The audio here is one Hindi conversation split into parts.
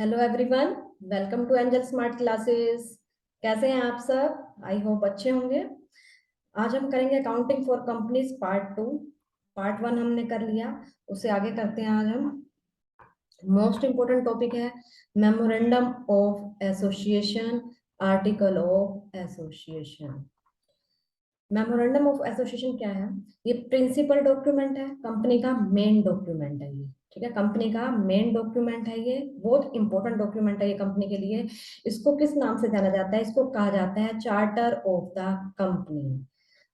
Hello everyone. Welcome to Angel Smart classes. कैसे हैं आप सब? आई होप अच्छे होंगे। आज हम करेंगे accounting for companies part two. Part one हमने कर लिया, उससे आगे करते हैं। आज हम मोस्ट इंपोर्टेंट टॉपिक है memorandum of association, article of association. Memorandum of association क्या है? ये प्रिंसिपल डॉक्यूमेंट है, कंपनी का मेन डॉक्यूमेंट है ये। ठीक है, कंपनी का मेन डॉक्यूमेंट है ये, बहुत इंपॉर्टेंट डॉक्यूमेंट है ये कंपनी के लिए। इसको किस नाम से जाना जाता है? इसको कहा जाता है चार्टर ऑफ द कंपनी।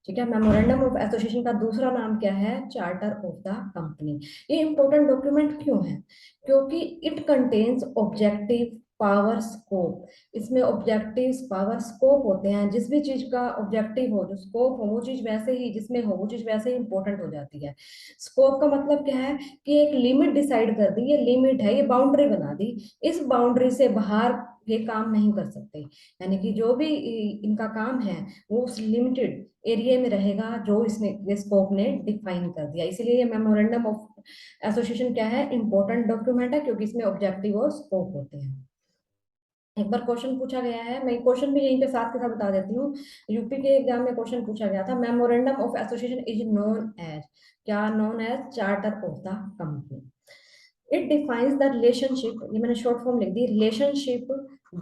ठीक है, मेमोरेंडम ऑफ एसोसिएशन का दूसरा नाम क्या है? Charter of the company. ये इंपॉर्टेंट डॉक्यूमेंट क्यों है? क्योंकि it contains objective, power, scope. इसमें ऑब्जेक्टिव, पावर, स्कोप होते हैं। जिस भी चीज का ऑब्जेक्टिव हो, जो स्कोप हो, वो चीज वैसे ही जिसमें हो वो चीज वैसे ही इंपॉर्टेंट हो जाती है। स्कोप का मतलब क्या है कि एक लिमिट डिसाइड कर दी, ये लिमिट है, ये बाउंड्री बना दी। इस बाउंड्री से बाहर ये काम नहीं कर सकते। यानी कि जो भी इनका काम है वो उस लिमिटेड एरिया में रहेगा जो इसने, ये स्कोप ने डिफाइन कर दिया। इसीलिए ये मेमोरेंडम ऑफ एसोसिएशन क्या है? इंपॉर्टेंट डॉक्यूमेंट है, क्योंकि इसमें ऑब्जेक्टिव और स्कोप होते हैं। एक बार क्वेश्चन पूछा गया है, मैं क्वेश्चन भी यहीं पे साथ के साथ बता देती हूँ। यूपी के एग्जाम में क्वेश्चन पूछा गया था, memorandum of association is known as, क्या known as? Charter of the company. It defines the relationship, ये मैंने शॉर्ट फॉर्म लिख दी, रिलेशनशिप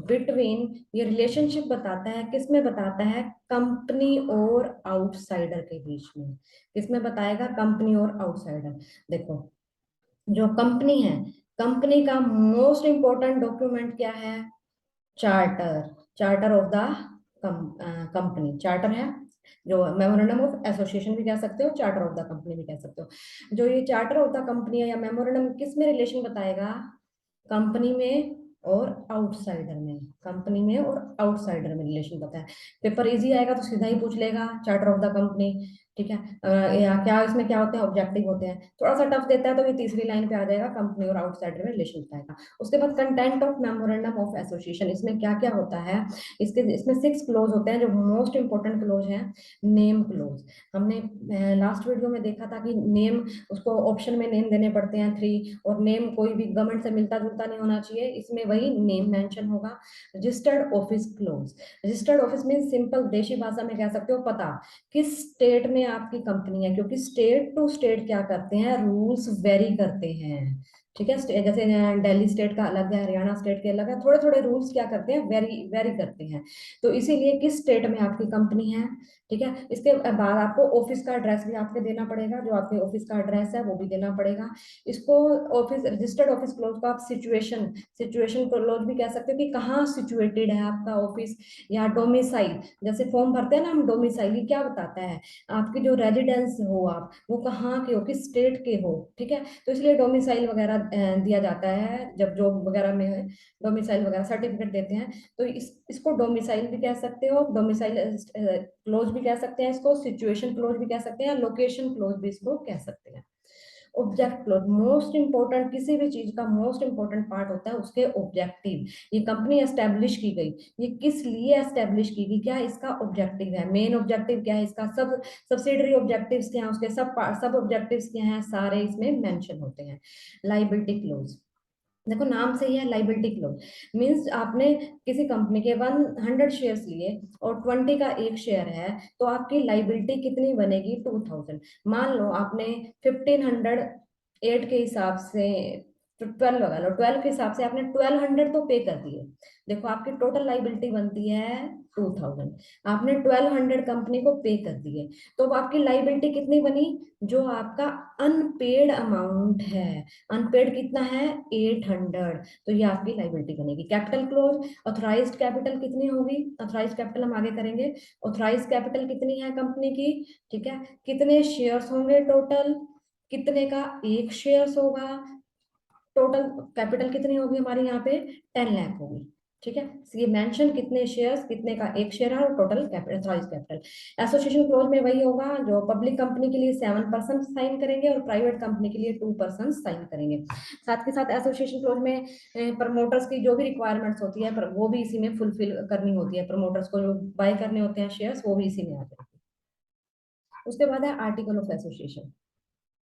बिटवीन। ये रिलेशनशिप बताता है, किस में बताता है? कंपनी और आउटसाइडर के बीच में। किसमें बताएगा? कंपनी और आउटसाइडर। देखो, जो कंपनी है, कंपनी का मोस्ट इंपॉर्टेंट डॉक्यूमेंट क्या है? Charter. Charter of the company charter है। जो मेमोरेंडम ऑफ एसोसिएशन भी कह सकते हो, चार्टर ऑफ द कंपनी भी कह सकते हो। जो ये चार्टर ऑफ द कंपनी है या मेमोरेंडम, किस में रिलेशन बताएगा? कंपनी में और आउटसाइडर में। कंपनी में और आउटसाइडर में रिलेशन बताया है। पेपर इजी आएगा तो सीधा ही पूछ लेगा चार्टर ऑफ द कंपनी। ठीक है, या क्या इसमें क्या होते हैं? ऑब्जेक्टिव होते हैं। थोड़ा सा टफ देता है तो ये तीसरी लाइन पे आ जाएगा, कंपनी और आउटसाइडर में रिलेशन बताएगा। उसके बाद content of memorandum of association, इसमें क्या क्या होता है? इसमें 6 क्लोज होते हैं जो मोस्ट इंपोर्टेंट क्लोज हैं। नेम क्लोज, हमने लास्ट वीडियो में देखा था कि नेम, उसको ऑप्शन में नेम देने पड़ते हैं 3, और नेम कोई भी गवर्नमेंट से मिलता जुलता नहीं होना चाहिए, इसमें वही नेम मेंशन होगा। Registered office close, registered office mean simple देशी भाषा में कह सकते हो पता, किस स्टेट में आपकी कंपनी है, क्योंकि स्टेट टू स्टेट क्या करते हैं? रूल्स वेरी करते हैं। ठीक है, जैसे दिल्ली स्टेट का अलग है, हरियाणा स्टेट के अलग है, थोड़े थोड़े रूल्स क्या करते हैं? वेरी वेरी करते हैं। तो इसीलिए किस स्टेट में आपकी कंपनी है। ठीक है, इसके बाद आपको ऑफिस का एड्रेस भी आपके देना पड़ेगा, जो आपके ऑफिस का एड्रेस है वो भी देना पड़ेगा। इसको ऑफिस, रजिस्टर्ड ऑफिस क्लोज को आप सिचुएशन, सिचुएशन क्लोज भी कह सकते हो कि कहाँ सिचुएटेड है आपका ऑफिस, या डोमिसाइल। जैसे फॉर्म भरते हैं ना हम, डोमिसाइल ये क्या बताता है? आपकी जो रेजिडेंस हो, आप वो कहाँ के हो, किस स्टेट के हो। ठीक है, तो इसलिए डोमिसाइल वगैरह दिया जाता है जब जॉब वगैरह में है, डोमिसाइल वगैरह सर्टिफिकेट देते हैं। तो इसको डोमिसाइल भी कह सकते हो, डोमिसाइल क्लोज भी कह सकते हैं, इसको सिचुएशन क्लोज भी कह सकते हैं, लोकेशन क्लोज भी इसको कह सकते हैं। ऑब्जेक्ट क्लोज मोस्ट इंपॉर्टेंट, किसी भी चीज का मोस्ट इंपॉर्टेंट पार्ट होता है उसके ऑब्जेक्टिव। ये कंपनी एस्टेब्लिश की गई, ये किस लिए एस्टेब्लिश की गई, क्या इसका ऑब्जेक्टिव है? मेन ऑब्जेक्टिव क्या है इसका? सब सब्सिडरी ऑब्जेक्टिव्स क्या हैं उसके? सब ऑब्जेक्टिव्स क्या हैं? सारे इसमें मेंशन होते हैं। लाइबिलिटी क्लोज, देखो नाम से ही है लाइबिलिटी क्लोज। मींस आपने किसी कंपनी के 100 शेयर्स लिए और 20 का एक शेयर है, तो आपकी लाइबिलिटी कितनी बनेगी? 2000। मान लो आपने 1508 के हिसाब से, 12 लगा लो, 12 के हिसाब से आपने 1200 तो पे कर दिए। देखो आपकी टोटल लाइबिलिटी बनती है 2000, आपने 1200 कंपनी को पे कर दिए, तो अब आपकी लाइबिलिटी कितनी बनी? जो आपका अनपेड अमाउंट है, अनपेड कितना है? 800। तो ये आपकी लाइबिलिटी बनेगी। कैपिटल क्लोज, ऑथराइज्ड कैपिटल कितनी होगी? ऑथराइज्ड कैपिटल हम आगे करेंगे। ऑथराइज्ड कैपिटल कितनी है कंपनी की? ठीक है, कितने शेयर्स होंगे टोटल, कितने का एक शेयर्स होगा, टोटल कैपिटल कितनी होगी हमारी यहाँ पे? 10 लाख होगी। ठीक है, ये मेंशन कितने शेयर्स, कितने का एक शेयर है, और total capital, authorised capital. Association close में वही होगा, जो पब्लिक कंपनी के लिए 7% साइन करेंगे और प्राइवेट कंपनी के लिए 2% साइन करेंगे। साथ के साथ एसोसिएशन क्लोज में प्रमोटर्स की जो भी रिक्वायरमेंट्स होती है वो भी इसी में फुलफिल करनी होती है। प्रमोटर्स को जो बाय करने होते हैं शेयर्स, वो भी इसी में आ जाएंगे। उसके बाद है article of association.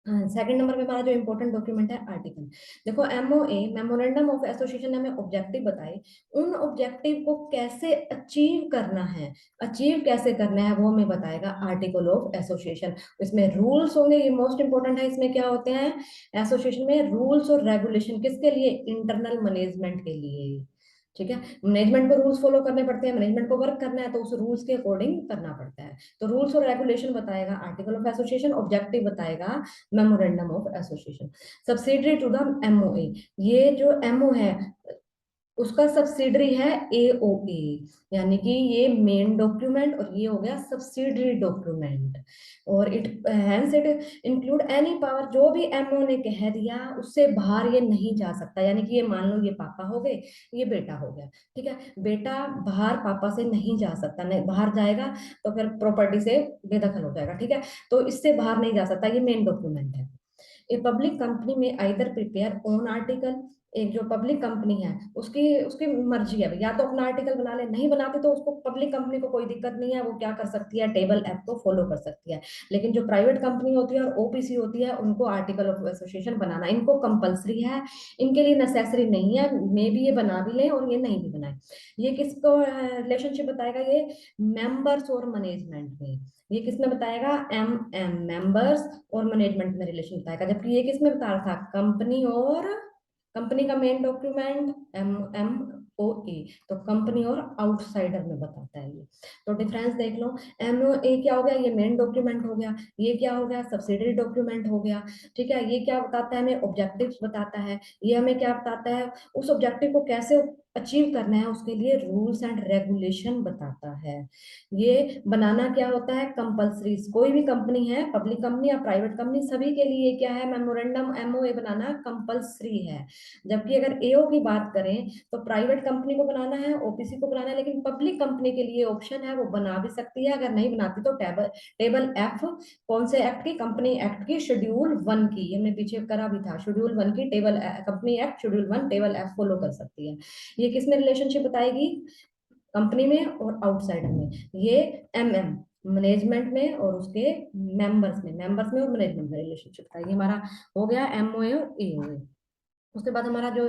Second number पे हमारा जो इंपॉर्टेंट डॉक्यूमेंट है आर्टिकल। देखो एमओए, मेमोरेंडम ऑफ एसोसिएशन ने हमें ऑब्जेक्टिव बताए, उन ऑब्जेक्टिव को कैसे अचीव करना है, अचीव कैसे करना है वो हमें बताएगा आर्टिकल ऑफ एसोसिएशन। इसमें रूल्स होंगे, ये मोस्ट इंपॉर्टेंट है। इसमें क्या होते हैं एसोसिएशन में रूल्स और रेगुलेशन, किसके लिए, इंटरनल मैनेजमेंट के लिए। ठीक है, मैनेजमेंट को रूल्स फॉलो करने पड़ते हैं, मैनेजमेंट को वर्क करना है तो उस रूल्स के अकॉर्डिंग करना पड़ता है। तो रूल्स और रेगुलेशन बताएगा आर्टिकल ऑफ एसोसिएशन, ऑब्जेक्टिव बताएगा memorandum of association. Subsidiary to the MOA, ये जो एमओ है उसका सब्सिडरी है एओए, यानी कि ये मेन डॉक्यूमेंट और ये हो गया सब्सिडरी डॉक्यूमेंट। और it hence it include any power, जो भी एमओ ने कह दिया उससे बाहर ये नहीं जा सकता। यानी कि ये मान लो ये पापा हो गए, ये बेटा हो गया, ठीक है, बेटा बाहर पापा से नहीं जा सकता, नहीं बाहर जाएगा तो फिर प्रॉपर्टी से बेदखल हो जाएगा। ठीक है, तो इससे बाहर नहीं जा सकता, ये मेन डॉक्यूमेंट है। ए पब्लिक कंपनी में आइदर प्रिपेयर ओन आर्टिकल, एक जो पब्लिक कंपनी है उसकी उसकी मर्जी है, या तो अपना आर्टिकल बना ले, नहीं बनाते तो उसको पब्लिक कंपनी को कोई दिक्कत नहीं है, वो क्या कर सकती है टेबल एक्ट को फॉलो कर सकती है। लेकिन जो प्राइवेट कंपनी होती है और ओपीसी होती है उनको आर्टिकल ऑफ एसोसिएशन बनाना इनको कंपलसरी है, इनके लिए नेसेसरी नहीं है, मे बी ये बना भी लें और ये नहीं भी बनाए। ये किसको रिलेशनशिप बताएगा, ये मेंबर्स और मैनेजमेंट में, ये किसमें बताएगा एम मेंबर्स और मैनेजमेंट में रिलेशन बताएगा। जबकि ये किसमें बता रहा था, कंपनी और, कंपनी का main document M M O A, तो कंपनी और आउटसाइडर में बताता है ये। तो डिफरेंस देख लो, एम ओ ए क्या हो गया, ये मेन डॉक्यूमेंट हो गया, ये क्या हो गया सब्सिडरी डॉक्यूमेंट हो गया। ठीक है, ये क्या बताता है हमें, ऑब्जेक्टिव्स बताता है, ये हमें क्या बताता है, उस ऑब्जेक्टिव को कैसे अचीव करना है उसके लिए रूल्स एंड रेगुलेशन बताता है। ये बनाना क्या होता है कंपलसरी, कोई भी कंपनी है पब्लिक कंपनी या प्राइवेट कंपनी सभी के लिए क्या है, मेमोरेंडम एमओए बनाना कंपलसरी है। जबकि अगर एओ की बात करें तो प्राइवेट कंपनी को बनाना है, ओपीसी को बनाना है, लेकिन पब्लिक कंपनी के लिए ऑप्शन है वो बना भी सकती है, अगर नहीं बनाती तो टेबल टेबल एफ, कौन से एक्ट की, कंपनी एक्ट की शेड्यूल 1 की, हमने पीछे करा भी था शेड्यूल 1 की, table company act schedule 1 table F follow कर सकती है। ये किसमें रिलेशनशिप बताएगी, कंपनी में और आउटसाइडर में। ये एमएम मैनेजमेंट में और उसके मेंबर्स में और मैनेजमेंट में रिलेशनशिप था। ये हमारा हो गया एमओए और एओए। उसके बाद हमारा जो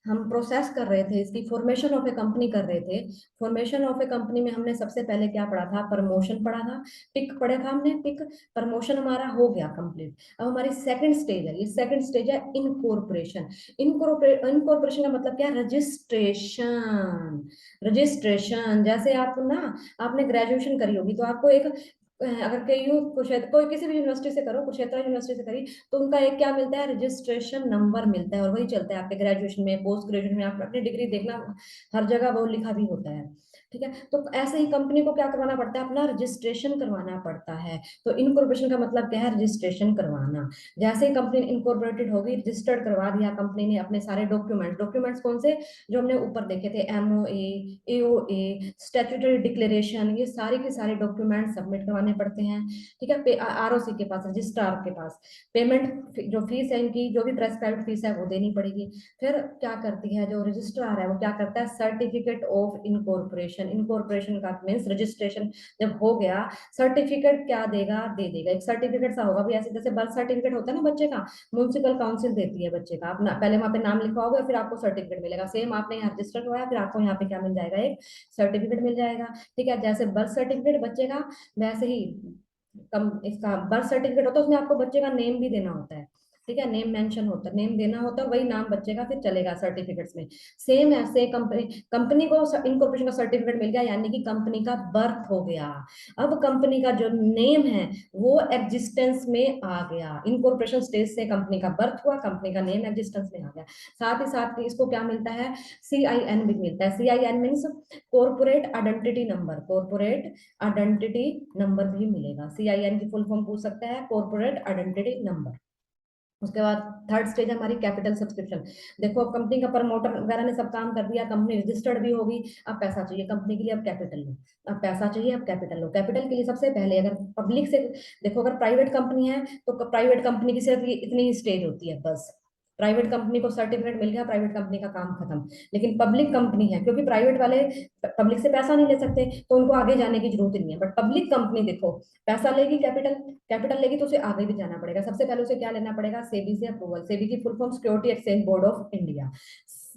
हम प्रोसेस कर रहे थे इसकी फॉर्मेशन ऑफ ए कंपनी कर रहे थे, फॉर्मेशन ऑफ ए कंपनी में हमने सबसे पहले क्या पढ़ा था, प्रमोशन पढ़ा था, पिक पढ़ा था हमने, पिक प्रमोशन हमारा हो गया कंप्लीट। अब हमारी सेकंड स्टेज है, ये सेकंड स्टेज है इनकॉर्पोरेशन। इनकॉर्पोरेशन का मतलब क्या, रजिस्ट्रेशन। रजिस्ट्रेशन जैसे आप ना, आपने ग्रेजुएशन करी होगी तो आपको एक अगर केयू कुरुक्षेत्र कोई किसी भी यूनिवर्सिटी से करो, कुरुक्षेत्र यूनिवर्सिटी से करी तो उनका एक क्या मिलता है, रजिस्ट्रेशन नंबर मिलता है, और वही चलता है आपके ग्रेजुएशन में, पोस्ट ग्रेजुएशन में, आप अपनी डिग्री देखना हर जगह वो लिखा भी होता है। ठीक है, तो ऐसे ही कंपनी को क्या करवाना पड़ता है, अपना रजिस्ट्रेशन करवाना पड़ता है। तो इनकॉर्पोरेशन का मतलब क्या है, रजिस्ट्रेशन करवाना। जैसे ही कंपनी इनकॉर्पोरेटेड होगी, रजिस्टर्ड करवा दिया कंपनी ने अपने सारे डॉक्यूमेंट्स कौन से, जो हमने ऊपर देखे थे, एमओए, एओए, स्टैट्यूटरी डिक्लेरेशन, ये सारे के सारे डॉक्यूमेंट सबमिट करवाने पड़ते हैं। ठीक है, आरओसी के पास, रजिस्ट्रार के पास, पेमेंट जो फीस है इनकी, जो भी प्रेस्क्राइब्ड फीस है वो देनी पड़ेगी। फिर क्या करती है जो रजिस्ट्रार है, वो क्या करता है, सर्टिफिकेट ऑफ इनकॉर्पोरेशन, इनकॉर्पोरेशन का मीन्स रजिस्ट्रेशन जब हो गया, सर्टिफिकेट क्या देगा, दे देगा एक सर्टिफिकेट सा होगा भी, ऐसे जैसे बर्थ सर्टिफिकेट होता है ना बच्चे का, म्यूनसिपल काउंसिल देती है बच्चे का, अपना पहले वहां पे नाम लिखवाओगे फिर आपको सर्टिफिकेट मिलेगा, सेम आपने यहाँ रजिस्टर करवाया फिर आपको यहाँ पे क्या मिल जाएगा, एक सर्टिफिकेट मिल जाएगा। ठीक है, जैसे बर्थ सर्टिफिकेट बच्चे का, वैसे ही कम इसका बर्थ सर्टिफिकेट होता है, उसमें आपको बच्चे का नेम भी देना होता है। ठीक है, नेम मेंशन होता है, नेम देना होता है, वही नाम बच्चे का फिर चलेगा सर्टिफिकेट्स में। सेम ऐसे कंपनी कंपनी को इनकॉर्पोरेशन का सर्टिफिकेट मिल गया, यानी कि कंपनी का बर्थ हो गया। अब कंपनी का जो नेम है वो एग्जिस्टेंस में आ गया, इनकॉर्पोरेशन स्टेज से कंपनी का बर्थ हुआ, कंपनी का नेम एग्जिस्टेंस में आ गया। साथ ही साथ इसको क्या मिलता है, सीआईएन भी मिलता है। CIN means corporate identity number, corporate identity number भी मिलेगा। सीआईएन की फुल फॉर्म पूछ सकता है, कॉर्पोरेट आइडेंटिटी नंबर। उसके बाद थर्ड स्टेज है हमारी कैपिटल सब्सक्रिप्शन। देखो अब कंपनी का प्रमोटर वगैरह ने सब काम कर दिया, कंपनी रजिस्टर्ड भी होगी, अब पैसा चाहिए कंपनी के लिए, अब कैपिटल लो, अब पैसा चाहिए, अब कैपिटल लो। कैपिटल के लिए सबसे पहले अगर पब्लिक से देखो, अगर प्राइवेट कंपनी है तो प्राइवेट कंपनी की सिर्फ इतनी ही स्टेज होती है बस, प्राइवेट कंपनी को सर्टिफिकेट मिल गया, प्राइवेट कंपनी का काम खत्म। लेकिन पब्लिक कंपनी है, क्योंकि प्राइवेट वाले पब्लिक से पैसा नहीं ले सकते तो उनको आगे जाने की जरूरत नहीं है। बट पब्लिक कंपनी देखो, पैसा लेगी, कैपिटल कैपिटल लेगी, तो उसे आगे भी जाना पड़ेगा। सबसे पहले उसे क्या लेना पड़ेगा? सेबी से अप्रूवल। सेबी की full form security exchange board of India.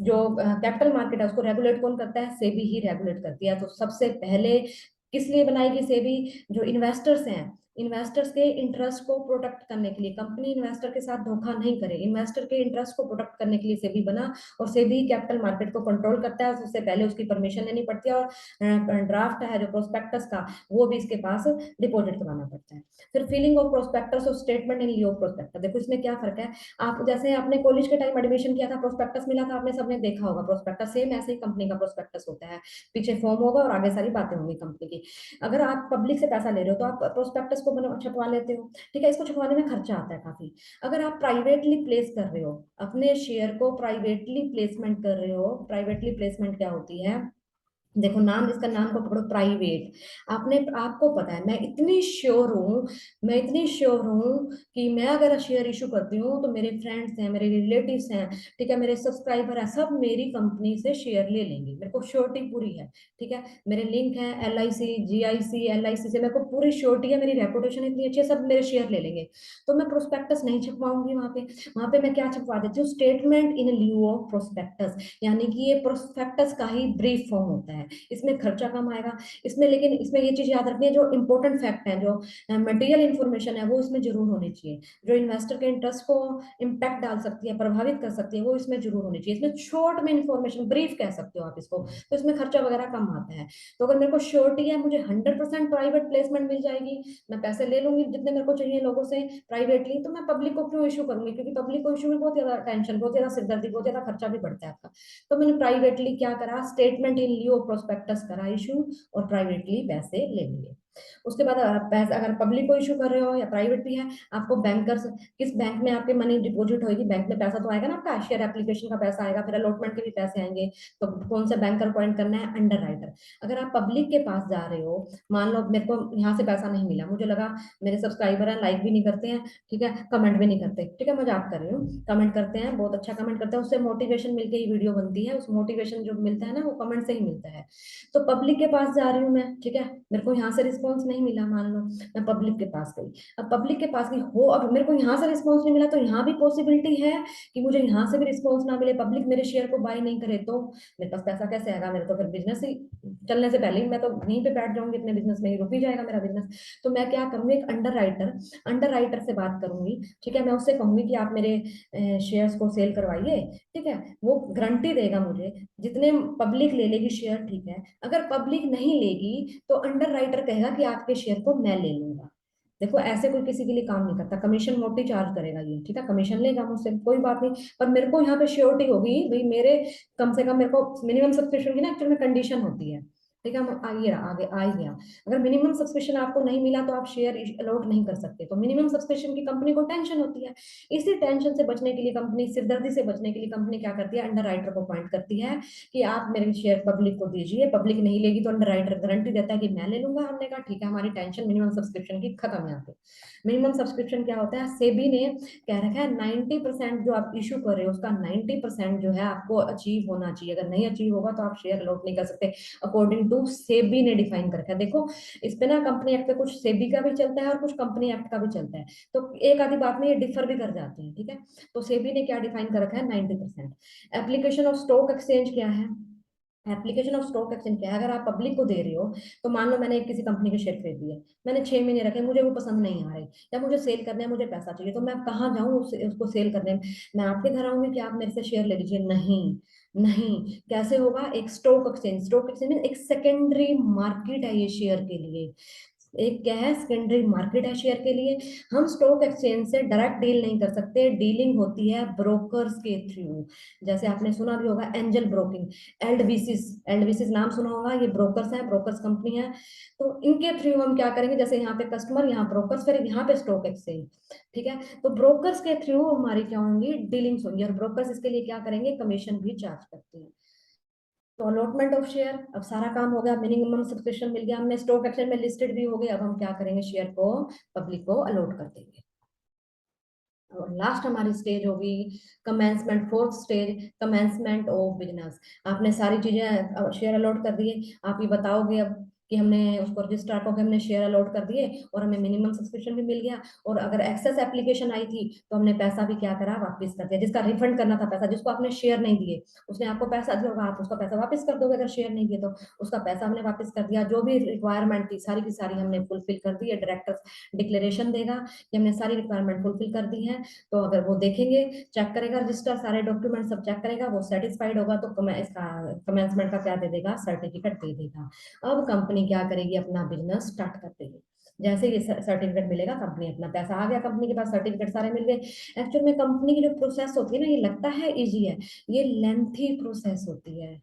जो कैपिटल मार्केट है उसको रेगुलेट कौन करता है? सेबी ही रेगुलेट करती है। तो सबसे पहले किस लिए बनाएगी सेबी? जो इन्वेस्टर्स हैं, इन्वेस्टर्स के इंटरेस्ट को प्रोटेक्ट करने के लिए, कंपनी इन्वेस्टर के साथ धोखा नहीं करे, इन्वेस्टर के इंटरेस्ट को प्रोटेक्ट करने के लिए सेबी बना। और सेबी कैपिटल मार्केट को कंट्रोल करता है। उससे पहले उसकी परमिशन लेनी पड़ती है, और ड्राफ्ट है जो प्रोस्पेक्टस का, वो भी इसके पास डिपॉजिट करवाना पड़ता है। फिर फिलिंग ऑफ प्रोस्पेक्टस और statement in Leo of prospectus. देखो इसमें क्या फर्क है। आप जैसे आपने कॉलेज के टाइम एडमिशन किया था, प्रोस्पेक्टस मिला था, आपने सबने देखा होगा प्रोस्पेक्टस, सेम ऐसे ही कंपनी का प्रोस्पेक्टस होता है। पीछे फॉर्म होगा और आगे सारी बातें होंगी कंपनी की। अगर आप पब्लिक से पैसा ले रहे हो तो आप प्रोस्पेक्टस को छपवा लेते हो, ठीक है। इसको छपवाने में खर्चा आता है काफी। अगर आप प्राइवेटली प्लेस कर रहे हो, अपने शेयर को प्राइवेटली प्लेसमेंट कर रहे हो, प्राइवेटली प्लेसमेंट क्या होती है? देखो नाम, इसका नाम को पकड़ो, प्राइवेट। आपने, आपको पता है, मैं इतनी श्योर हूँ कि मैं अगर शेयर इशू करती हूँ तो मेरे फ्रेंड्स हैं, मेरे रिलेटिव्स हैं, ठीक है, मेरे सब्सक्राइबर हैं, सब मेरी कंपनी से शेयर ले लेंगे। मेरे को श्योरिटी पूरी है, ठीक है। मेरे लिंक है LIC, GIC, LIC से, मेरे को पूरी श्योरिटी है, मेरी रेपुटेशन इतनी अच्छी है, सब मेरे शेयर ले लेंगे। तो मैं प्रोस्पेक्टस नहीं छपवाऊंगी वहां पे। वहां पे मैं क्या छपवा देती हूँ? Statement in लिeu of prospectus. यानी कि ये प्रोस्पेक्टस का ही ब्रीफ फॉर्म होता है। इसमें खर्चा कम आएगा इसमें, लेकिन इसमें ये चीज याद रखनी है, जो इंपॉर्टेंट फैक्ट है, जो मटेरियल इंफॉर्मेशन है, वो इसमें जरूर होनी चाहिए। जो इन्वेस्टर के इंटरेस्ट को इम्पैक्ट डाल सकती है, प्रभावित कर सकती है, वो इसमें जरूर होनी चाहिए। इसमें शॉर्ट में इंफॉर्मेशन, ब्रीफ कह सकते हो आप इसको, तो इसमें खर्चा वगैरह कम आता है। तो अगर मेरे को श्योरिटी है, मुझे 100% प्राइवेट प्लेसमेंट मिल जाएगी, मैं पैसे ले लूंगी जितने मेरे को चाहिए लोगों से प्राइवेटली, तो मैं पब्लिक को क्यों इशू करूंगी? क्योंकि पब्लिक को इशू में बहुत ज्यादा टेंशन, बहुत ज्यादा सिरदर्दी, बहुत ज्यादा खर्चा भी पड़ता है आपका। तो मैंने प्राइवेटली क्या करा? स्टेटमेंट इन लियो प्रोस्पेक्टस करा इशू, और प्राइवेटली पैसे ले लिए। उसके बाद पैसे अगर पब्लिक को इशू कर रहे हो या प्राइवेट भी है, आपको बैंकर्स, किस बैंक में आपके मनी डिपॉजिट होगी, बैंक में पैसा तो आएगा ना आपका, शेयर एप्लीकेशन का पैसा आएगा, फिर अलॉटमेंट के भी पैसे आएंगे। तो कौन सा बैंकर अपॉइंट करना है? Under writer. अगर आप पब्लिक के पास जा रहे हो, मान लो मेरे को यहाँ से पैसा नहीं मिला, मुझे लगा मेरे सब्सक्राइबर है, लाइक भी नहीं करते हैं, ठीक है, कमेंट भी नहीं करते, ठीक है, मजाक कर रही हूँ, कमेंट करते हैं, बहुत अच्छा कमेंट करते हैं, उससे मोटिवेशन मिलके ही वीडियो बनती है, उस मोटिवेशन जो मिलता है ना, वो कमेंट से ही मिलता है। तो पब्लिक के पास जा रही हूँ मैं, ठीक है, मेरे को यहाँ से रिस्पॉन्स नहीं मिला, मान लो मैं पब्लिक के पास गई। अब पब्लिक के पास गई हो, अब मेरे को यहाँ से रिस्पॉन्स नहीं मिला, तो यहाँ भी पॉसिबिलिटी है कि मुझे यहाँ से भी रिस्पॉन्स ना मिले, पब्लिक मेरे शेयर को बाय नहीं करे, तो मेरे पास पैसा कैसे आएगा? मेरे तो फिर बिजनेस ही चलने से पहले ही मैं तो वहीं पे बैठ जाऊंगी, इतने बिजनेस में ही रुक ही जाएगा मेरा बिजनेस। तो मैं क्या करूंगी? एक अंडर राइटर से बात करूंगी, ठीक है, मैं उससे कहूंगी कि आप मेरे शेयर्स को सेल करवाइए, ठीक है। वो गारंटी देगा मुझे, जितने पब्लिक ले लेगी शेयर, ठीक है। अगर पब्लिक नहीं लेगी तो अंडर राइटर कहेगा कि आपके शेयर को मैं ले लूंगा। देखो ऐसे कोई किसी के लिए काम नहीं करता, कमीशन मोटी चार्ज करेगा ये, ठीक है, कमीशन लेगा मुझसे, कोई बात नहीं। पर मेरे को यहाँ पे श्योरिटी होगी भाई, मेरे कम से कम मेरे को मिनिमम सब्सक्रिप्शन की ना एक्चुअल में कंडीशन होती है, ठीक है। हम आइए आगे आ ही गया। अगर मिनिमम सब्सक्रिप्शन आपको नहीं मिला तो आप शेयर अलॉट नहीं कर सकते, तो मिनिमम सब्सक्रिप्शन की कंपनी को टेंशन होती है। इसी टेंशन से बचने के लिए कंपनी, सिरदर्दी से बचने के लिए कंपनी क्या करती है? अंडर राइटर को अपॉइंट करती है कि आप मेरे शेयर पब्लिक को दीजिए, पब्लिक नहीं लेगी तो अंडर राइटर गारंटी देता है कि मैं ले लूंगा। हमने कहा ठीक है, हमारी टेंशन मिनिमम सब्सक्रिप्शन की खत्म। यहाँ पे मिनिमम सब्सक्रिप्शन क्या होता है? सेबी ने कह रखा है 90% जो आप इशू कर रहे हो उसका 90% जो है आपको अचीव होना चाहिए, अगर नहीं अचीव होगा तो आप शेयर अलॉट नहीं कर सकते, अकॉर्डिंग टू सेबी ने डिफाइन कर रखा है। देखो इस पे ना कंपनी एक्ट पे कुछ सेबी का भी चलता है और कुछ कंपनी एक्ट का भी चलता है, तो एक आधी बात में ये डिफर भी कर जाते हैं, ठीक है। तो सेबी ने क्या डिफाइन कर रखा है? 90%। एप्लीकेशन ऑफ स्टॉक एक्सचेंज क्या है? एप्लीकेशन ऑफ स्टॉक एक्सचेंज क्या है? अगर आप पब्लिक को दे रहे हो, तो मान लो मैंने किसी कंपनी के शेयर खरीद लिए, मैंने 6 महीने रखे, मुझे वो पसंद नहीं आ रहे, या मुझे सेल करने हैं, मुझे पैसा चाहिए, तो मैं कहाँ जाऊँ उसको सेल करने? मैं आपके घर आऊंगी कि आप मेरे से शेयर ले लीजिए? नहीं, नहीं। कैसे होगा? एक स्टॉक एक्सचेंज, स्टॉक एक्सचेंज एक सेकेंडरी मार्केट है ये शेयर के लिए। एक क्या है? सेकेंडरी मार्केट है शेयर के लिए। हम स्टॉक एक्सचेंज से डायरेक्ट डील नहीं कर सकते, डीलिंग होती है ब्रोकर्स के थ्रू। जैसे आपने सुना भी होगा एंजल ब्रोकिंग, एलडीवीसीस, एलडीवीसीस नाम सुना होगा, ये ब्रोकर्स हैं, ब्रोकर्स कंपनी है। तो इनके थ्रू हम क्या करेंगे? जैसे यहाँ पे कस्टमर, यहाँ ब्रोकर्स, फिर यहाँ पे स्टॉक एक्सचेंज, ठीक है। तो ब्रोकर्स के थ्रू हमारी क्या होंगी? डीलिंग्स होंगी, और ब्रोकर्स इसके लिए क्या करेंगे? कमीशन भी चार्ज करते हैं। तो अलॉटमेंट ऑफ शेयर, अब सारा काम हो गया, मिनिमम सब्सक्रिप्शन मिल गया, हमने स्टॉक एक्सचेंज में लिस्टेड भी हो गए, अब हम क्या करेंगे? शेयर को पब्लिक को अलॉट कर देंगे। लास्ट हमारी स्टेज होगी commencement, fourth stage commencement of business. आपने सारी चीजें शेयर अलॉट कर दिए, आप ये बताओगे अब कि हमने उसको रजिस्ट्रार को हमने शेयर अलॉट कर दिए और हमें मिनिमम सब्सक्रिप्शन भी मिल गया, और अगर एक्सेस एप्लीकेशन आई थी तो हमने पैसा भी क्या करा, वापस कर दिया। जिसका रिफंड करना था पैसा, जिसको आपने शेयर नहीं दिए उसने आपको पैसा दिया होगा, आप उसका पैसा वापस कर दोगे। अगर शेयर नहीं दिए तो उसका पैसा हमने वापस कर दिया। जो भी रिक्वायरमेंट थी सारी की सारी हमने फुलफिल कर दी है। डायरेक्टर डिक्लेरेशन देगा कि हमने सारी रिक्वायरमेंट फुलफिल कर दी है। तो अगर वो देखेंगे, चेक करेगा रजिस्टर, सारे डॉक्यूमेंट सब चेक करेगा, वो सेटिस्फाइड होगा तो इसका कमेंसमेंट का क्या दे देगा, सर्टिफिकेट दे देगा। अब कंपनी क्या करेगी, अपना बिजनेस स्टार्ट कर देगी। जैसे ये सर्टिफिकेट मिलेगा, कंपनी अपना पैसा आ गया, कंपनी के पास सर्टिफिकेट सारे मिल गए। एक्चुअल में कंपनी की जो प्रोसेस होती है ना, ये लगता है इजी है, ये लेंथी प्रोसेस होती है।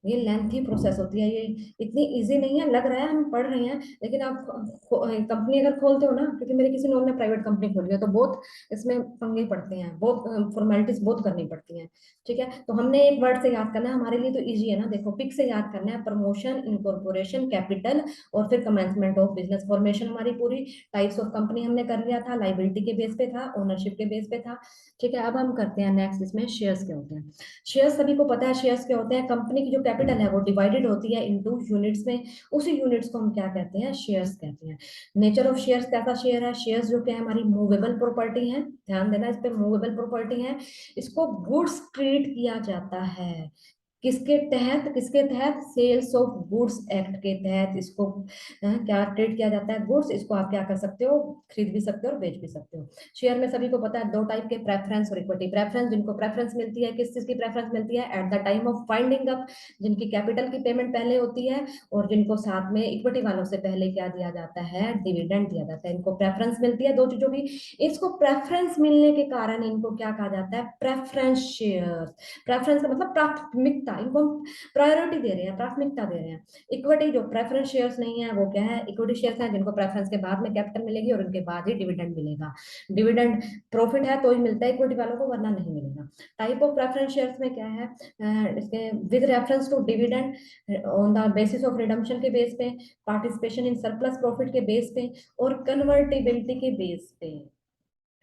ये लेंथी प्रोसेस होती है, ये इतनी इजी नहीं है। लग रहा है हम पढ़ रहे हैं, लेकिन आप कंपनी अगर खोलते हो ना, क्योंकि मेरे किसी नॉन ने प्राइवेट कंपनी खोली है, तो बहुत इसमें पंगे पड़ते हैं, बहुत फॉर्मेलिटीज बहुत करनी पड़ती हैं। ठीक है, तो हमने एक वर्ड से याद करना है, हमारे लिए तो इजी है ना। देखो, पिक से याद करना है, प्रमोशन, इनकॉर्पोरेशन, कैपिटल, और फिर कमेंसमेंट ऑफ बिजनेस। फॉर्मेशन हमारी पूरी, टाइप्स ऑफ कंपनी हमने कर लिया था, लाइबिलिटी के बेस पे था, ओनरशिप के बेस पे था। ठीक है, अब हम करते हैं नेक्स्ट, इसमें शेयर्स के होते हैं। शेयर्स सभी को पता है शेयर्स क्या होते हैं। कंपनी की जो कैपिटल है वो डिवाइडेड होती है इनटू यूनिट्स में, उसी यूनिट्स को हम क्या कहते हैं, शेयर्स कहते हैं। नेचर ऑफ शेयर्स, कैसा शेयर है, शेयर्स जो क्या है, हमारी मूवेबल प्रॉपर्टी है। ध्यान देना इस पे, मूवेबल प्रॉपर्टी है। इसको गुड्स ट्रीट किया जाता है। किसके तहत, किसके तहत, सेल्स ऑफ गुड्स एक्ट के तहत इसको क्या ट्रेड किया जाता है, गुड्स। इसको आप क्या कर सकते हो, खरीद भी सकते हो और बेच भी सकते हो। शेयर में सभी को पता है दो टाइप के, प्रेफरेंस और इक्विटी। प्रेफरेंस, जिनको प्रेफरेंस मिलती है, किस चीज की प्रेफरेंस मिलती है, at the time of finding up, जिनकी कैपिटल की पेमेंट पहले होती है, और जिनको साथ में इक्विटी वालों से पहले क्या दिया जाता है, डिविडेंड दिया जाता है। इनको प्रेफरेंस मिलती है, दो चीजों की। इसको प्रेफरेंस मिलने के कारण इनको क्या कहा जाता है, प्रेफरेंस शेयर। प्रेफरेंस का मतलब प्राथमिकता, इनको हम प्रायोरिटी दे रहे हैं, प्राथमिकता दे रहे हैं। इक्विटी जो प्रेफरेंस शेयर्स नहीं है, वो क्या है, इक्विटी शेयर्स हैं जिनको प्रेफरेंस के बाद में कैपिटल मिलेगी और उनके बाद ही डिविडेंड मिलेगा। डिविडेंड प्रॉफिट है तो ही मिलता है इक्विटी वालों को, वरना नहीं मिलेगा। टाइप ऑफ प्रेफरेंस शेयर्स में क्या है, इसके with reference to dividend on the basis of redemption के बेस पे, पार्टिसिपेशन इन सरप्लस प्रॉफिट के बेस पे, और कन्वर्टिबिलिटी के बेस पे।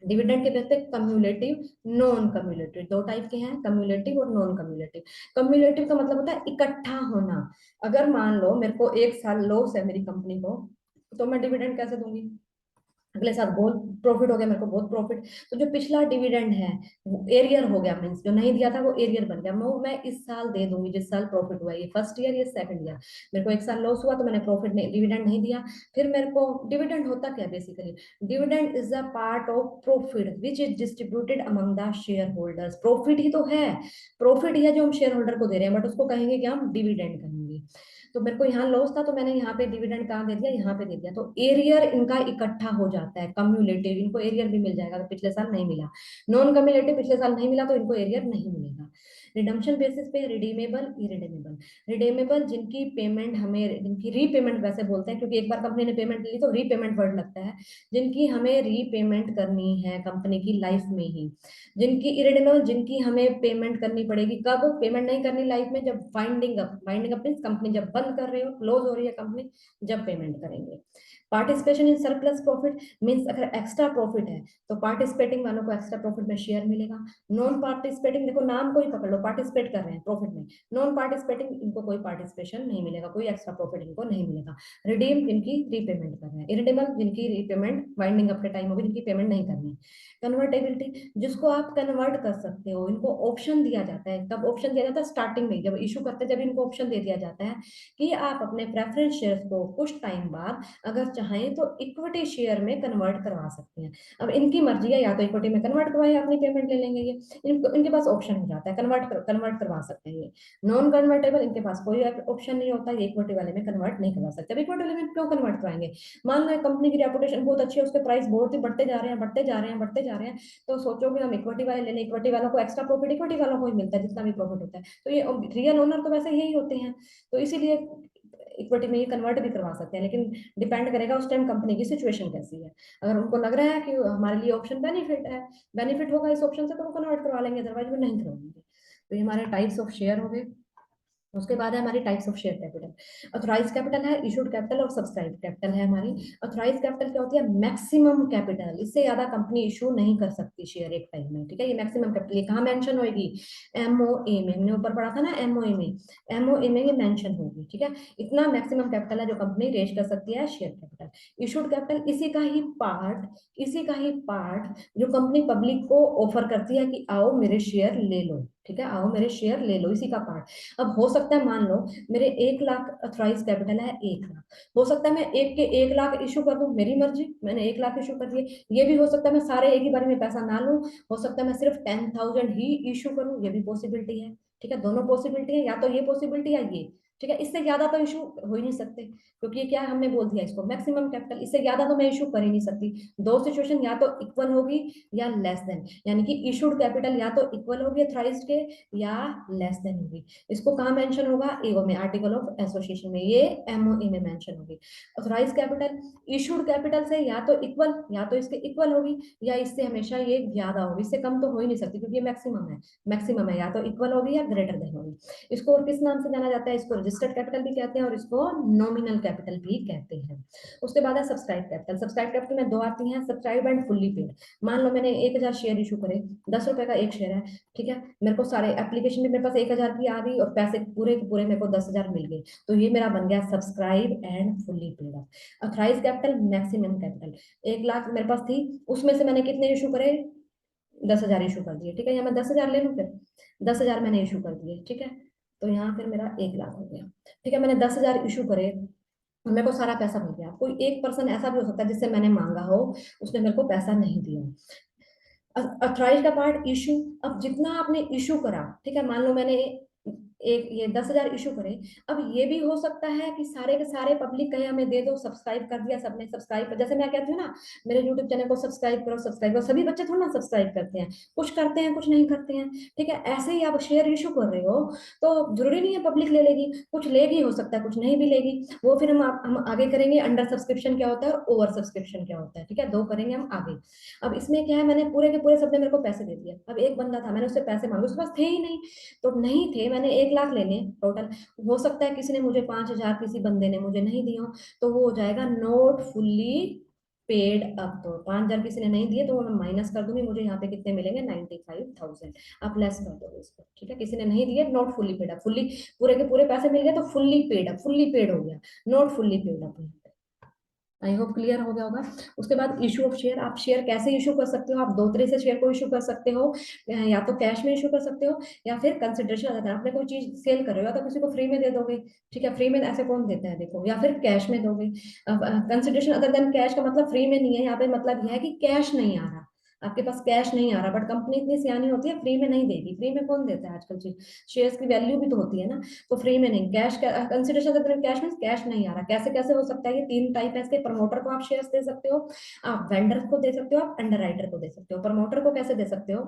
डिविडेंड के बेस पे कम्युलेटिव, नॉन कम्युलेटिव, दो टाइप के हैं, कम्युलेटिव और नॉन कम्युलेटिव। कम्युलेटिव का मतलब होता है इकट्ठा होना। अगर मान लो मेरे को एक साल लॉस है मेरी कंपनी को, तो मैं डिविडेंड कैसे दूंगी, अगले साल बहुत प्रॉफिट हो गया, मेरे को बहुत प्रॉफिट, तो जो पिछला डिविडेंड है वो एरियर हो गया, मीन्स जो नहीं दिया था वो एरियर बन गया। मैं इस साल दे दूंगी जिस साल प्रॉफिट हुआ, ये फर्स्ट ईयर, ये सेकंड ईयर। मेरे को एक साल लॉस हुआ तो मैंने प्रॉफिट नहीं, डिविडेंड नहीं दिया। फिर मेरे को डिविडेंड होता क्या basically, dividend is a part of profit which is distributed among the shareholders. Profit ही तो है, प्रॉफिट ही है जो हम शेयर होल्डर को दे रहे हैं, बट उसको कहेंगे कि हम डिविडेंड कहेंगे। तो मेरे को यहाँ लॉस था तो मैंने यहाँ पे डिविडेंड कहाँ दे दिया, यहाँ पे दे दिया, तो एरियर इनका इकट्ठा हो जाता है। कम्युलेटिव, इनको एरियर भी मिल जाएगा अगर पिछले साल नहीं मिला। नॉन कम्युलेटिव, पिछले साल नहीं मिला तो इनको एरियर नहीं मिलेगा। रिडम्पशन बेसिस पे रिडीमेबल, इरिडीमेबल। रिडीमेबल जिनकी पेमेंट हमें, जिनकी रीपेमेंट वैसे बोलते हैं, क्योंकि एक बार कंपनी ने पेमेंट ली तो रीपेमेंट वर्ड लगता है। जिनकी हमें रीपेमेंट करनी है कंपनी की लाइफ में ही। जिनकी इरिडेबल, जिनकी हमें पेमेंट करनी पड़ेगी कब, पेमेंट नहीं करनी लाइफ में, जब finding up, finding up means company जब बंद कर रहे हो, क्लोज हो रही है कंपनी, जब पेमेंट करेंगे। Participation in surplus profit means अगर एक्स्ट्रा प्रॉफिट है तो पार्टिसिपेटिंग वालों को एक्स्ट्रा प्रॉफिट में शेयर मिलेगा। नॉन पार्टिसिपेटिंग, देखो नाम को ही पकड़ लो, पार्टिसिपेट कर रहे हैं प्रॉफिट में। नॉन पार्टिसिपेटिंग, इनको कोई पार्टिसिपेशन नहीं मिलेगा, कोई एक्स्ट्रा प्रॉफिट इनको नहीं मिलेगा। रिडीम, जिनकी रीपेमेंट कर रहे हैं। इरिडेबल, जिनकी रीपेमेंट वाइंडिंग अप के टाइम होगी, जिनकी पेमेंट नहीं करनी। कन्वर्टेबिलिटी, जिसको आप कन्वर्ट कर सकते हो, इनको ऑप्शन दिया जाता है। कब ऑप्शन दिया जाता है, स्टार्टिंग में जब इशू करते हैं, जब इनको ऑप्शन दे दिया जाता है कि आप अपने प्रेफरेंस शेयर्स को कुछ टाइम बाद अगर चाहें तो इक्विटी शेयर में कन्वर्ट करवा सकते हैं। अब इनकी मर्जी है, या तो इक्विटी में कन्वर्ट करवाए, अपनी पेमेंट ले लेंगे ये, इनके पास ऑप्शन हो जाता है, कन्वर्ट करवा सकते हैं ये। नॉन कन्वर्टेबल, इनके पास कोई ऑप्शन नहीं होता, ये इक्विटी वाले में कन्वर्ट नहीं करवा सकते। अब इक्विटी वाले में क्यों कन्वर्ट कराएंगे, मान लो कंपनी की रेपुटेशन बहुत अच्छी है, उसके प्राइस बहुत ही बढ़ते जा रहे हैं, बढ़ते जा रहे हैं, बढ़ते जा रहे हैं, तो सोचोगे हम इक्विटी वाले ले लें, इक्विटी वालों को एक्स्ट्रा प्रॉफिट इक्विटी वालों को ही मिलता है, जितना भी प्रॉफिट होता है। तो ये रियल ओनर तो वैसे यही होते हैं, तो इसीलिए इक्विटी में ये कन्वर्ट भी करवा सकते हैं, लेकिन डिपेंड करेगा उस टाइम कंपनी की सिचुएशन कैसी है। अगर उनको लग रहा है कि हमारे लिए ऑप्शन बेनिफिट है, बेनिफिट होगा इस ऑप्शन से, तो वो कन्वर्ट करवा लेंगे, अदरवाइज वो नहीं करवाएंगे। तो ये हमारे टाइप्स ऑफ शेयर हो गए। उसके बाद है हमारी types of share capital. Authorise capital है, इशूड कैपिटल और सब्सक्राइब कैपिटल है हमारी। ऑथराइज कैपिटल क्या होती है? मैक्सिमम कैपिटल, इससे ज्यादा कंपनी इशू नहीं कर सकती शेयर एक टाइम में, ठीक है। ये मैक्सिमम कैपिटल ये कहाँ मेंशन होगी? एमओए में, हमने ऊपर पढ़ा था ना एमओए में, एमओए में ये मेंशन होगी, ठीक है। इतना मैक्सिमम कैपिटल है जो कंपनी रेज कर सकती है शेयर कैपिटल। इशूड कैपिटल इसी का ही पार्ट, इसी का ही पार्ट जो कंपनी पब्लिक को ऑफर करती है कि आओ मेरे शेयर ले लो, ठीक है, आओ मेरे शेयर ले लो, इसी का पार्ट। अब हो सकता है मान लो मेरे 1 लाख अथराइज कैपिटल है, 1 लाख, हो सकता है मैं एक के 1 लाख इशू कर दूं, मेरी मर्जी, मैंने 1 लाख इशू कर दिए। ये भी हो सकता है मैं सारे एक ही बार में पैसा ना लूं, हो सकता है मैं सिर्फ 10,000 ही इशू करूं, ये भी पॉसिबिलिटी है, ठीक है। दोनों पॉसिबिलिटी है, या तो ये पॉसिबिलिटी है ये, ठीक है। इससे ज्यादा तो इशू हो ही नहीं सकते, क्योंकि ये क्या हमने बोल दिया इसको मैक्सिमम कैपिटल, इससे ज्यादा तो मैं इशू कर ही नहीं सकती। दो सिचुएशन, या तो इक्वल होगी या लेस देन, यानी कि इशूड कैपिटल या तो इक्वल होगी अथराइज्ड के या लेस देन होगी। इसको कहाँ मेंशन होगा? एओ में, आर्टिकल ऑफ एसोसिएशन में, ये एमओए में मेंशन होगी। ऑथराइज कैपिटल इशूड कैपिटल से या तो इक्वल, या तो इसके इक्वल होगी, या इससे हमेशा ये ज्यादा होगी, इससे कम तो हो ही नहीं सकती क्योंकि ये मैक्सिमम है, मैक्सिमम है, या तो इक्वल होगी या ग्रेटर देन होगी। इसको और किस नाम से जाना जाता है? इसको रजिस्टर्ड कैपिटल भी कहते हैं और इसको नॉमिनल कैपिटल भी कहते हैं। उसके बाद है सब्सक्राइब कैपिटल। सब्सक्राइब कैपिटल में दो आती हैं, सब्सक्राइब एंड फुल्ली पेड। मान लो मैंने 1,000 शेयर इशू करे, 10 रुपए का एक शेयर है, ठीक है। मेरे को सारे एप्लीकेशन में मेरे पास 1,000 की आ गई और पैसे पूरे के पूरे मेरे को 10,000 मिल गए, तो ये मेरा बन गया subscribe and fully paid up. Authorise capital maximum capital, 1 lakh मेरे पास थी, उसमें से मैंने कितने इशू करे? 10,000 इशू कर दिए, ठीक है। यहाँ मैं 10,000 ले लूँ फिर, 10,000 मैंने इशू कर दिए, ठीक है। तो यहाँ फिर मेरा 1 लाख हो गया, ठीक है। मैंने 10,000 इशू करे और मेरे को सारा पैसा मिल गया। कोई एक पर्सन ऐसा भी हो सकता है जिससे मैंने मांगा हो, उसने मेरे को पैसा नहीं दिया। अथराइज का पार्ट इशू, अब जितना आपने इशू करा, ठीक है, मान लो मैंने एक ये 10,000 इशू करे, अब ये भी हो सकता है कि सारे के सारे पब्लिक कहे हमें दे दो, सब्सक्राइब कर दिया सबने, सब्सक्राइब, जैसे मैं कहती हूँ ना मेरे यूट्यूब चैनल को सब्सक्राइब करो, सब्सक्राइब करो, सभी बच्चे थोड़ा ना सब्सक्राइब करते हैं, कुछ करते हैं कुछ नहीं करते हैं, ठीक है। ऐसे ही आप शेयर इशू कर रहे हो तो जरूरी नहीं है पब्लिक ले लेगी, कुछ लेगी, हो सकता है कुछ नहीं भी लेगी, वो फिर हम आगे करेंगे अंडर सब्सक्रिप्शन क्या होता है और ओवर सब्सक्रिप्शन क्या होता है, ठीक है, दो करेंगे हम आगे। अब इसमें क्या है, मैंने पूरे के पूरे सबने मेरे को पैसे दे दिए, अब एक बंदा था मैंने उससे पैसे मांगे, उसके पास थे ही नहीं, तो नहीं थे, मैंने 1 लाख लेने टोटल, हो सकता है किसी ने मुझे 5,000 किसी बंदे ने मुझे नहीं दिया हो, तो वो हो जाएगा नॉट फुल्ली पेड अप। तो 5,000 किसी ने नहीं दिए तो वो मैं माइनस कर दूंगी, मुझे यहाँ पे कितने मिलेंगे? 95,000। आप लेस कर दोगे इसको, ठीक है। किसी ने नहीं दिए, not fully paid up, fully पूरे के पूरे पैसे मिल गए तो fully paid up, fully paid हो गया, not fully paid up. I hope clear हो गया होगा। उसके बाद इशू ऑफ शेयर, आप शेयर कैसे इशू कर सकते हो? आप दो तरह से शेयर को इशू कर सकते हो, या तो कैश में इशू कर सकते हो या फिर कंसिडरेशन अदर देन, आपने कोई चीज सेल कर रहे हो या तो किसी को फ्री में दे दोगे, ठीक है, फ्री में ऐसे कौन देता है देखो, या फिर कैश में दोगे। कंसिडरेशन अदर देन कैश का मतलब फ्री में नहीं है, यहाँ पे मतलब यह है कि कैश नहीं आ रहा, आपके पास कैश नहीं आ रहा, बट कंपनी इतनी सियानी होती है फ्री में नहीं देगी, फ्री में कौन देता है आजकल चीज, शेयर्स की वैल्यू भी तो होती है ना, तो फ्री में नहीं, कैश कंसिडरेशन कैश में कैश नहीं आ रहा। कैसे कैसे हो सकता है? ये तीन टाइप है इसके, प्रमोटर को आप शेयर्स दे सकते हो, आप वेंडर को दे सकते हो, आप अंडर राइटर को दे सकते हो। प्रमोटर को कैसे दे सकते हो?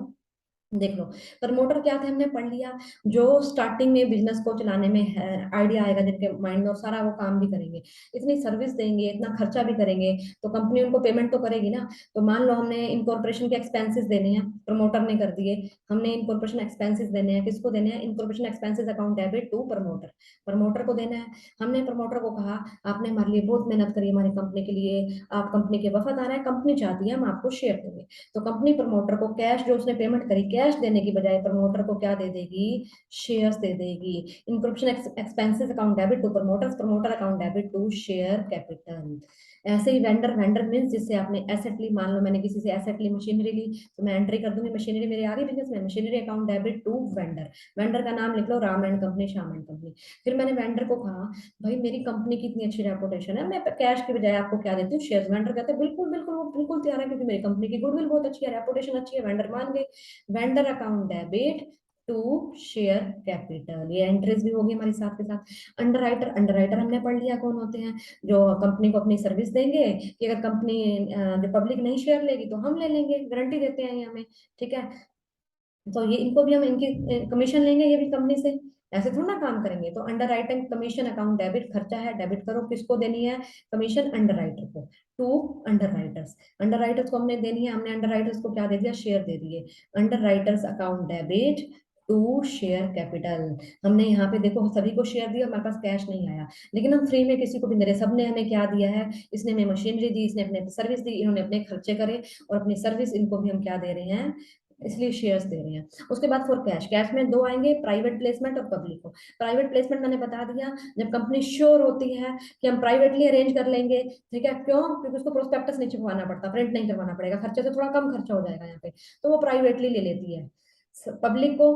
देख लो, प्रमोटर क्या थे हमने पढ़ लिया, जो स्टार्टिंग में बिजनेस को चलाने में है आइडिया आएगा जिनके माइंड में, और सारा वो काम भी करेंगे, इतनी सर्विस देंगे, इतना खर्चा भी करेंगे, तो कंपनी उनको पेमेंट तो करेगी ना। तो मान लो हमने इनकॉर्पोरेशन के एक्सपेंसेस देने हैं, प्रमोटर ने कर दिए, हमने इनकॉर्पोरेशन एक्सपेंसेस देने हैं, किसको देने हैं? Incorporation expenses account debit to promoter, promoter को देना है। हमने प्रमोटर को कहा आपने हमारे लिए बहुत मेहनत करी हमारी कंपनी के लिए, आप कंपनी के वफादार हैं, कंपनी चाहती है हम आपको शेयर देंगे, तो कंपनी प्रमोटर को कैश जो उसने पेमेंट करी, कैश देने की बजाय प्रमोटर को क्या दे देगी? शेयर्स दे देगी। Incorporation expenses account debit to promoters, promoter account debit to share capital. ऐसे ही वेंडर, वेंडर मींस जिससे आपने एसेट ली, मान लो मैंने किसी से एसेट ली, मशीनरी ली, तो मैं एंट्री कर दूंगी मशीनरी मेरे आ गई बिजनेस में, machinery account debit to vendor, vendor का नाम लिख लो Ram and company, Shyam and company. फिर मैंने वेंडर को कहा भाई मेरी कंपनी की इतनी अच्छी रेपुटेशन है, मैं कैश की बजाय आपको क्या देती हूँ? शेयर्स। वेंडर कहते हैं बिल्कुल बिल्कुल, वो बिल्कुल तैयार है क्योंकि मेरी कंपनी की गुडविल बहुत अच्छी है, रेपुटेशन अच्छी है, वेंडर मान गए। Vendor account debit to share capital, ये एंट्रीज भी होगी हमारी साथ के साथ। अंडर राइटर, अंडर राइटर हमने पढ़ लिया कौन होते हैं, जो कंपनी को अपनी सर्विस देंगे कि अगर कंपनी जो पब्लिक नहीं शेयर लेगी तो हम ले लेंगे, गारंटी देते हैं ये हमें, ठीक है। तो ये इनको भी हम इनकी कमीशन लेंगे, ये भी कंपनी से, ऐसे थोड़ा ना काम करेंगे। तो underwriting commission account debit, खर्चा है, डेबिट करो, किसको देनी है? कमीशन अंडर राइटर को, to underwriters, underwriters को हमने देनी है, हमने अंडर राइटर्स को क्या दे दिया? शेयर दे दिए। Underwriters account debit to share capital. हमने यहाँ पे देखो सभी को शेयर दिया, हमारे पास कैश नहीं आया, लेकिन हम फ्री में किसी को भी दे रहे, सबने हमें क्या दिया है, इसने हमें मशीनरी दी, इसने अपने सर्विस दी, इन्होंने अपने खर्चे करे और अपनी सर्विस इनको भी हम क्या दे रहे हैं, इसलिए शेयर्स दे रहे हैं। उसके बाद फॉर कैश, कैश में दो आएंगे, प्राइवेट प्लेसमेंट और पब्लिक को। प्राइवेट प्लेसमेंट मैंने बता दिया, जब कंपनी श्योर होती है कि हम प्राइवेटली अरेंज कर लेंगे, ठीक है, क्यों, क्योंकि उसको प्रोस्पेक्टस नहीं छपवाना पड़ता, प्रिंट नहीं करवाना पड़ेगा, खर्चे से थोड़ा कम खर्चा हो जाएगा यहाँ पे, तो वो प्राइवेटली ले लेती है। पब्लिक को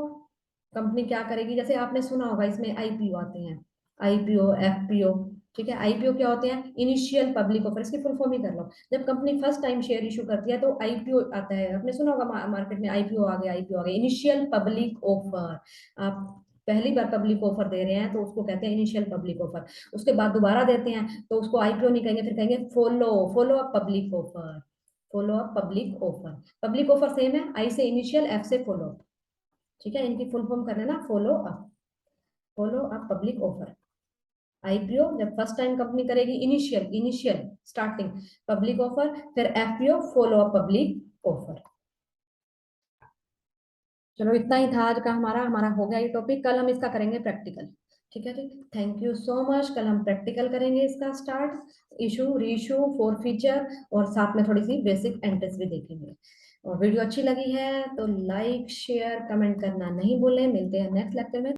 कंपनी क्या करेगी, जैसे आपने सुना होगा इसमें आईपीओ आते हैं, आईपीओ, एफपीओ, ठीक है। आईपीओ क्या होते हैं, इनिशियल पब्लिक ऑफर, इसकी फुल फॉर्म ही कर लो। जब company first time share issue करती है तो आईपीओ आता है, आपने सुना होगा मार्केट में आईपीओ आ गया, आईपीओ आ गया, इनिशियल पब्लिक ऑफर। आप पहली बार पब्लिक ऑफर दे रहे हैं तो उसको कहते हैं इनिशियल पब्लिक ऑफर। उसके बाद दोबारा देते हैं तो उसको आईपीओ नहीं कहेंगे, फिर कहेंगे follow follow up public offer, follow up public offer. Public offer same है, आई से इनिशियल, एफ से फॉलो, ठीक है, इनकी फुल फॉर्म करना ना, follow up, follow up public offer. IPO जब फर्स्ट टाइम कंपनी करेगी, initial, initial starting public offer, फिर FPO follow up public offer. चलो इतना ही था आज का, हमारा हमारा हो गया ये टॉपिक, कल हम इसका करेंगे प्रैक्टिकल, ठीक है जी। थैंक यू सो मच, कल हम प्रैक्टिकल करेंगे इसका start, issue, reissue, four feature, और साथ में थोड़ी सी बेसिक एंट्रीज भी देखेंगे। और वीडियो अच्छी लगी है तो लाइक शेयर कमेंट करना नहीं भूलें। मिलते हैं नेक्स्ट लेक्चर में।